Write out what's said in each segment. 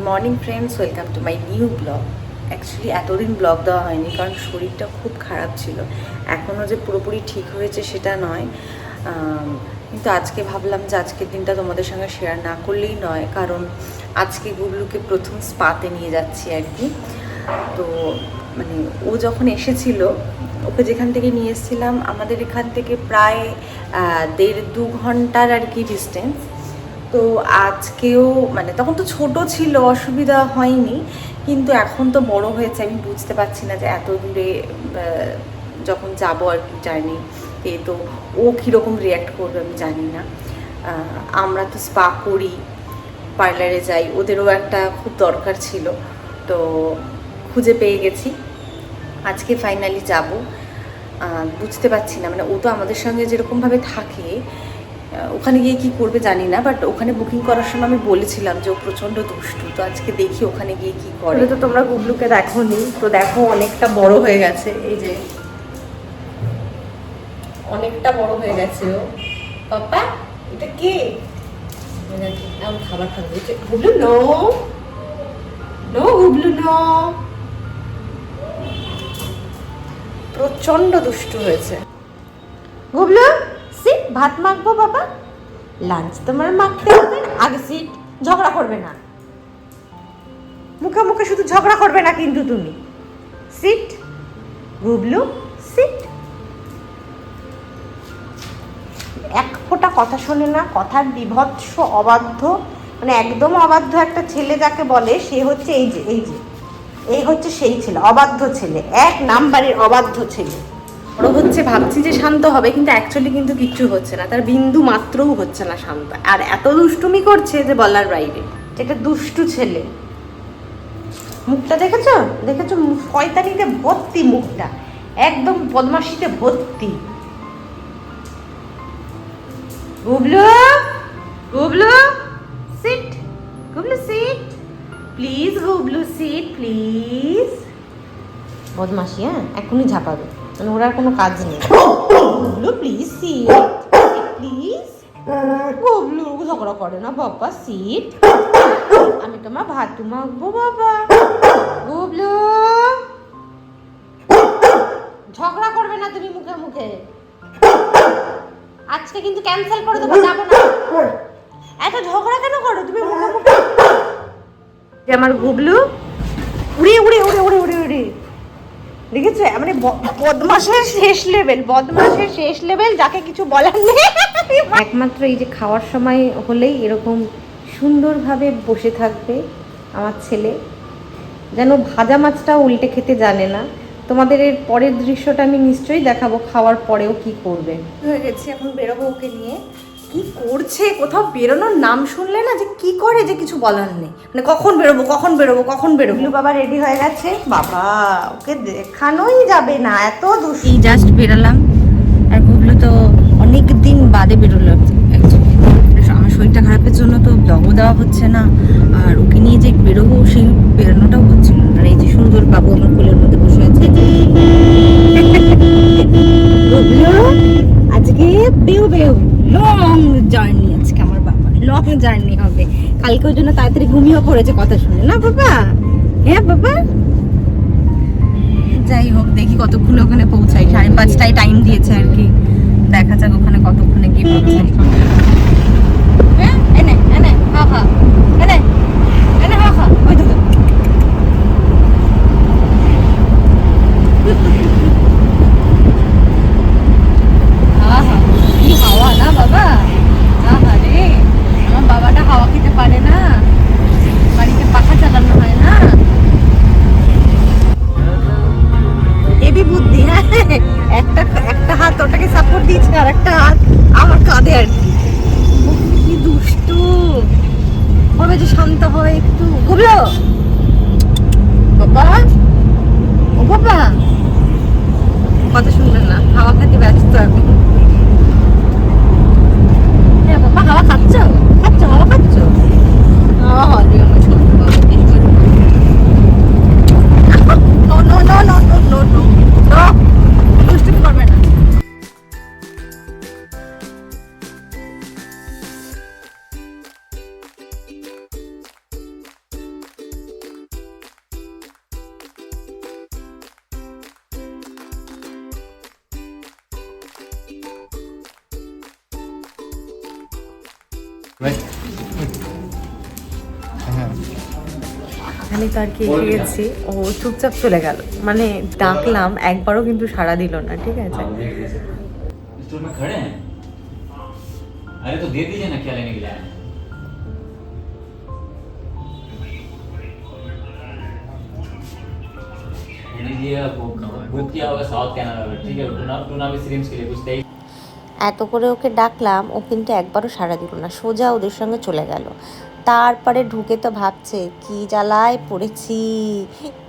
Morning friends, welcome to my new blog. Actually এতদিন blog দেওয়া হয়নি কারণ শরীরটা খুব খারাপ ছিল। এখনও যে পুরোপুরি ঠিক হয়েছে সেটা নয়, কিন্তু আজকে ভাবলাম যে আজকের দিনটা তোমাদের সঙ্গে শেয়ার না করলেই নয়, কারণ আজকে গুবলুকে প্রথম স্পাতে নিয়ে যাচ্ছি আর কি। তো মানে ও যখন এসেছিল, ওকে যেখান থেকে নিয়ে এসেছিলাম আমাদের এখান থেকে প্রায় 1.5-2 ঘন্টার আর কি ডিস্টেন্স। তো আজকেও মানে তখন তো ছোট ছিল, অসুবিধা হয়নি, কিন্তু এখন তো বড় হয়েছে, আমি বুঝতে পারছি না যে এত দূরে যখন যাব আর কি জার্নিতে, তো ও কীরকম রিয়্যাক্ট করবে আমি জানি না। আমরা তো স্পা করি, পার্লারে যাই, ওদেরও একটা খুব দরকার ছিল, তো খুঁজে পেয়ে গেছি। আজকে ফাইনালি যাব। বুঝতে পারছি না, মানে ও তো আমাদের সঙ্গে যেরকমভাবে থাকে, ওখানে গিয়ে কি করবে জানি না, বাট ওখানে বুকিং করার সময় আমি বলেছিলাম যে ও প্রচণ্ড দুষ্টু, তো আজকে দেখি ওখানে গিয়ে কি করে। তো তোমরা গুবলুকে দেখোনি, তো দেখো অনেকটা বড় হয়ে গেছে, এই যে অনেকটা বড় হয়ে গেছে ও। পাপা এটা কে? এখন খাবার খাবে Gublu. No no Gublu no. প্রচণ্ড দুষ্টু হয়েছে গুবলু। সিট, ভাত মাখবো বাবা, লাঞ্চ তোমার মাখতে হবে। আগে সিট, ঝগড়া করবে না, মুখে মুখে শুধু ঝগড়া করবে না কিন্তু তুমি। Sit Gublu, sit. এক ফোঁটা কথা শোনে না, কথার বিভৎস অবাধ্য, মানে একদম অবাধ্য একটা ছেলে যাকে বলে সে হচ্ছে এই হচ্ছে সেই ছেলে, অবাধ্য ছেলে, 1 নাম্বারের অবাধ্য ছেলে। বড় হচ্ছে ভাবছি যে শান্ত হবে, কিন্তু অ্যাকচুয়ালি কিন্তু কিচ্ছু হচ্ছে না, তার বিন্দু মাত্রও হচ্ছে না শান্ত, আর এত দুষ্টুমি করছে যে বলার বাইরে। এটা দুষ্টু ছেলে। মুখটা দেখেছো দেখেছো, শয়তানিতে ভর্তি মুখটা, একদম বদমাশিতে ভর্তি। Gublu, Gublu sit, Gublu sit please, Gublu sit please. বদমাশি, হ্যাঁ এখনই ঝাঁপাবে, মানে ওর আর কোনো কাজ নেই। Gublu please sit, please. Gublu ঝগড়া করে না বাবা, সিট। আমি তোমার ভাত মাখবো বাবা। গুবলু ঝগড়া করবে না তুমি মুখে মুখে, আজকে কিন্তু ক্যান্সেল করে দেবো, যাবো না। এত ঝগড়া কেন করো তুমি মুখে মুখে? আমার গুবলু উড়ে উড়ে উড়ে উড়ে উড়ে উড়ে, দেখেছো মানে বদমাশের শেষ লেভেল, বদমাশের শেষ লেভেল, যাকে কিছু বলার নেই। একমাত্র এই যে খাওয়ার সময় হলেই এরকম সুন্দরভাবে বসে থাকবে আমার ছেলে, যেন ভাজা মাছটাও উল্টে খেতে জানে না। তোমাদের এর পরের দৃশ্যটা আমি নিশ্চয়ই দেখাবো, খাওয়ার পরেও কি করবে। হয়ে গেছি, এখন বেরোবো ওকে নিয়ে। কি করছে, কোথাও বেরোনোর নাম শুনলে না যে কি করে, যে কিছু বলার নেই, মানে কখন বেরোবো কখন বেরোবো কখন বেরোবো। গুবলু বাবা রেডি হয়ে গেছে, বাবা ওকে দেখানোই যাবে না, এত দুষ্টু। এই জাস্ট বেরোলাম, আর গুবলু তো অনেক দিন বাদে বেরোলো অ্যাকচুয়ালি। আমার শরীরটা খারাপের জন্য তো ব্লগও দেওয়া হচ্ছে না, আর ওকে নিয়ে যে বেরোবো সেই বেরোনোটাও হচ্ছিল না। আর এই যে সুন্দর বাবু আমার কোলের মধ্যে বসে আছে। গুবলু আজকে বেউ বেউ লং জার্নি, আজকে আমার বাবা লং জার্নি হবে। কালকে ওই জন্য তাড়াতাড়ি ঘুমিয়েও পড়েছে কথা শুনে, না বাবা? হ্যাঁ বাবা। যাই হোক, দেখি কতক্ষণে ওখানে পৌঁছাই। 5:30টায় টাইম দিয়েছে আর কি, দেখা যাক ওখানে কতক্ষণে গিয়ে পৌঁছাই। হ্যাঁ এনে এনে হা হা, এনে এনে হা হা, ওই তো আহা কি হাওয়া না বাবা। আহা রে, আমার বাবাটা হাওয়া খেতে পারে না, বাড়িতে পাখা চালানো হয় না। হেবি বুদ্ধি, হ্যাঁ একটা একটা হাত ওটাকে সাপোর্ট দিচ্ছে আর একটা হাত আমার কাঁধে আর কি। কি দুষ্টু, কবে যে শান্ত হয় একটু। গুবলু বাবা, ও বাবা কথা শুনবেন না, হাওয়া খেতে ব্যস্ত এখন। হ্যাঁ বাবা, হাওয়া খাচ্ছ খাচ্ছ হাওয়া খাচ্ছ? আমার ছোট বাবা, no no no no no no no no, দুষ্টুমি করবে না। এখানে তো আর কি এসে গেছি, ও চুপচাপ চলে গেল, মানে ডাকলাম একবারও কিন্তু সাড়া দিল না, ঠিক আছে। स्टोर में खड़े हैं, अरे तो दे दीजिए ना, क्या लेने के लिए आए हैं? लीजिए, बुक किया होगा साउथ कैनाडा में, ठीक है, टूना भी स्ट्रीम्स के लिए कुछ दे। এত করে ওকে ডাকলাম, ও কিন্তু একবারও সাড়া দিল না, সোজা ওদের সঙ্গে চলে গেল। তারপরে ঢুকে তো ভাবছে কি জ্বালায় পড়েছি,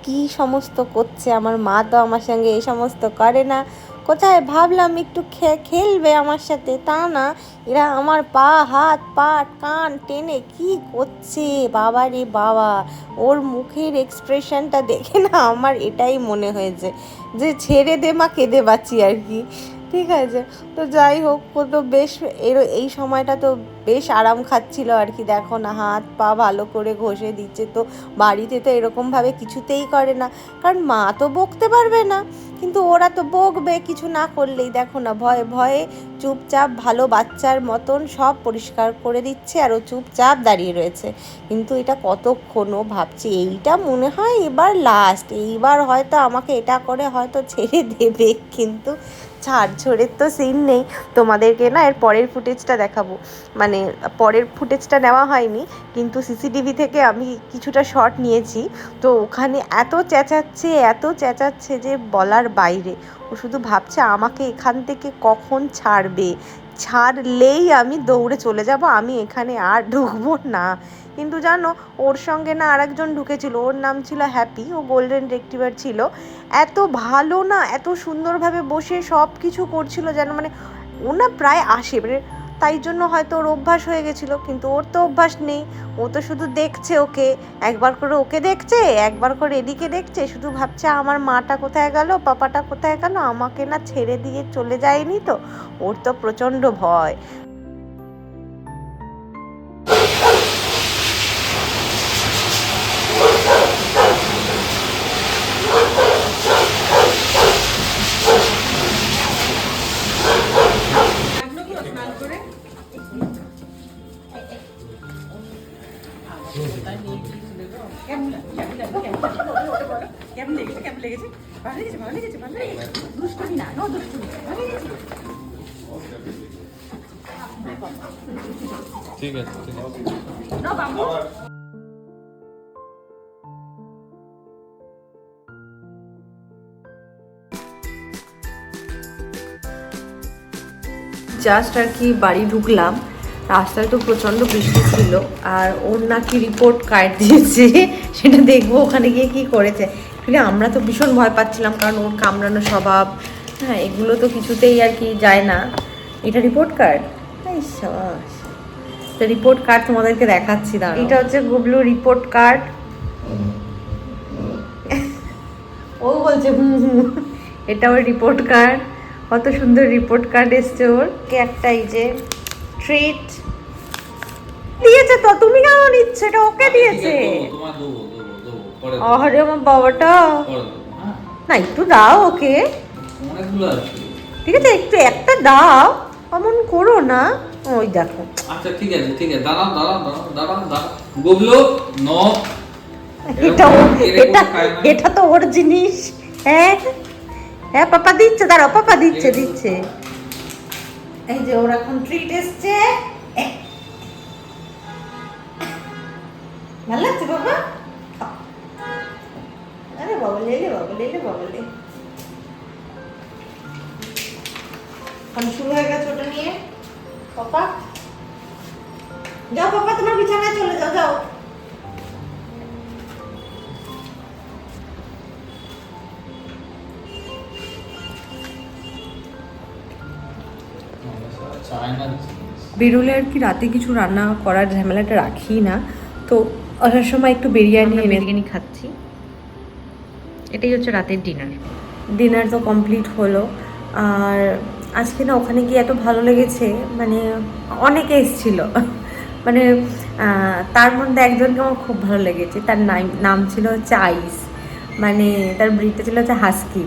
কি সমস্ত করছে, আমার মা তো আমার সঙ্গে এই সমস্ত করে না। কোথায় ভাবলাম একটু খেলবে আমার সাথে, তা না, এরা আমার পা হাত পা কান টেনে কি করছে, বাবা রে বাবা। ওর মুখের এক্সপ্রেশনটা দেখে না আমার এটাই মনে হয়েছে যে ছেড়ে দে মা, কেঁদে বাঁচি আর কি, ঠিক আছে। তো যাই হোক, ও তো বেশ এই সময়টা তো বেশ আরাম খাচ্ছিল আর কি, দেখো না হাত পা ভালো করে ঘষে দিচ্ছে। তো বাড়িতে তো এরকমভাবে কিছুতেই করে না, কারণ মা তো বকতে পারবে না, কিন্তু ওরা তো বকবে কিছু না করলেই। দেখো না ভয়ে ভয়ে চুপচাপ ভালো বাচ্চার মতন সব পরিষ্কার করে দিচ্ছে, আর ও চুপচাপ দাঁড়িয়ে রয়েছে। কিন্তু এটা কতক্ষণ ও ভাবছে এইটা মনে হয় এবার লাস্ট, এইবার হয়তো আমাকে এটা করে হয়তো ছেড়ে দেবে, কিন্তু ছাড়ছড়ের তো সিন নেই। তোমাদেরকে না এর পরের ফুটেজটা দেখাবো, মানে পরের ফুটেজটা নেওয়া হয়নি, কিন্তু সিসিটিভি থেকে আমি কিছুটা শট নিয়েছি। তো ওখানে এত চেঁচাচ্ছে যে বলার বাইরে। ও শুধু ভাবছে আমাকে এখান থেকে কখন ছাড়বে, ছাড়লেই আমি দৌড়ে চলে যাব, আমি এখানে আর ঢুকবো না। কিন্তু জানো, ওর সঙ্গে না আরেকজন ঢুকেছিল, ওর নাম ছিল হ্যাপি, ও গোল্ডেন রেক্টিভার ছিল। এত ভালো না, এত সুন্দরভাবে বসে সব কিছু করছিল যেন, মানে ও না প্রায় আসে, মানে তাই জন্য হয়তো ওর অভ্যাস হয়ে গেছিলো, কিন্তু ওর তো অভ্যাস নেই। ও তো শুধু দেখছে ওকে, একবার করে ওকে দেখছে, একবার করে এদিকে দেখছে, শুধু ভাবছে আমার মাটা কোথায় গেল, পাপাটা কোথায় গেল, আমাকে না ছেড়ে দিয়ে চলে যায়নি তো। ওর তো প্রচণ্ড ভয়। ঠিক আছে, ঠিক আছে। জাস্ট আর কি বাড়ি ঢুকলাম, রাস্তায় তো প্রচণ্ড বৃষ্টি ছিল, আর ওর নাকি রিপোর্ট কার্ড দিয়েছে, সেটা দেখবো ওখানে গিয়ে কী করেছে। কিন্তু আমরা তো ভীষণ ভয় পাচ্ছিলাম, কারণ ওর কামড়ানো স্বভাব, হ্যাঁ এগুলো তো কিছুতেই আর কি যায় না। এটা রিপোর্ট কার্ড, রিপোর্ট কার্ড তোমাদেরকে দেখাচ্ছি, দাঁড়াও। এটা হচ্ছে গুবলু রিপোর্ট কার্ড। ও বলছে এটা ওর রিপোর্ট কার্ড, কত সুন্দর রিপোর্ট কার্ড এসছে ওর। একটা এই যে ট্রিট দিয়েছে, তো তুমি কেন নিচ্ছ, এটা ওকে দিয়েছে। আরে আমার বাবাটা, না একটু দাও ওকে, ঠিক আছে একটু একটা দাও, অমন করো না। ওই দেখো, আচ্ছা ঠিক আছে, ঠিক আছে, দাঁড়াও। গুবলু নো, এটা তো ওর জিনিস। হ্যাঁ হ্যাঁ পাপা দিচ্ছে, দাঁড়াও পাপা দিচ্ছে। এই যে ওর এখন ট্রিট এসছে, ভালো লাগছে বাবা। আরে বাবা লেলে এখন শুরু হয়ে গেছে ওটা নিয়ে। পাপা যাও, পাপা তোমার বিছানায় চলে যাও। বেরোলে আর কি রাতে কিছু রান্না করার ঝামেলাটা রাখি না, তো আসার সময় একটু বিরিয়ানি খাচ্ছি। এটাই হচ্ছে রাতের ডিনার তো কমপ্লিট হলো। আর আজকে না ওখানে গিয়ে এত ভালো লেগেছে, মানে অনেকে এসেছিল, মানে তার মধ্যে একজনকে আমার খুব ভালো লেগেছে, তার নাম ছিল হচ্ছে আইস, মানে তার ব্রিডটা ছিল হচ্ছে হাস্কি।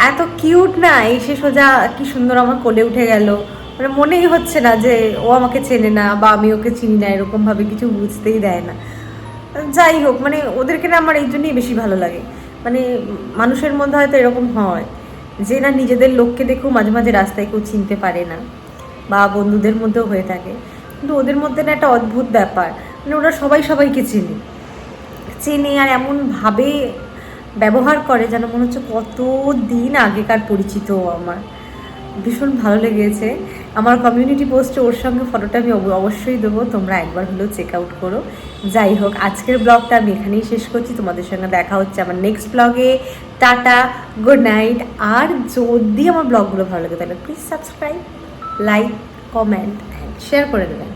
এত কিউট না, এসে সোজা কি সুন্দর আমার কোলে উঠে গেল, মানে মনেই হচ্ছে না যে ও আমাকে চেনে না বা আমি ওকে চিনি না, এরকমভাবে কিছু বুঝতেই দেয় না। যাই হোক, মানে ওদেরকে না আমার এই জন্যই বেশি ভালো লাগে। মানে মানুষের মধ্যে হয়তো এরকম হয় যে না নিজেদের লোককে দেখেও মাঝে মাঝে রাস্তায় কেউ চিনতে পারে না, বা বন্ধুদের মধ্যেও হয়ে থাকে, কিন্তু ওদের মধ্যে না একটা অদ্ভুত ব্যাপার, মানে ওরা সবাই সবাইকে চেনে আর এমনভাবে ব্যবহার করে যেন মনে হচ্ছে কত দিন আগেকার পরিচিত ও আমার। ভীষণ ভালো লেগেছে। আমার কমিউনিটি পোস্টে ওর সঙ্গে ফটোটা আমি অবশ্যই দেবো, তোমরা একবার হলেও চেক আউট করো। যাই হোক, আজকের ব্লগটা আমি এখানেই শেষ করছি। তোমাদের সঙ্গে দেখা হচ্ছে আমার নেক্সট ব্লগে। Tata, good night. আর যদি আমার ব্লগগুলো ভালো লাগে তাহলে please subscribe, like, comment and share করে দেবেন।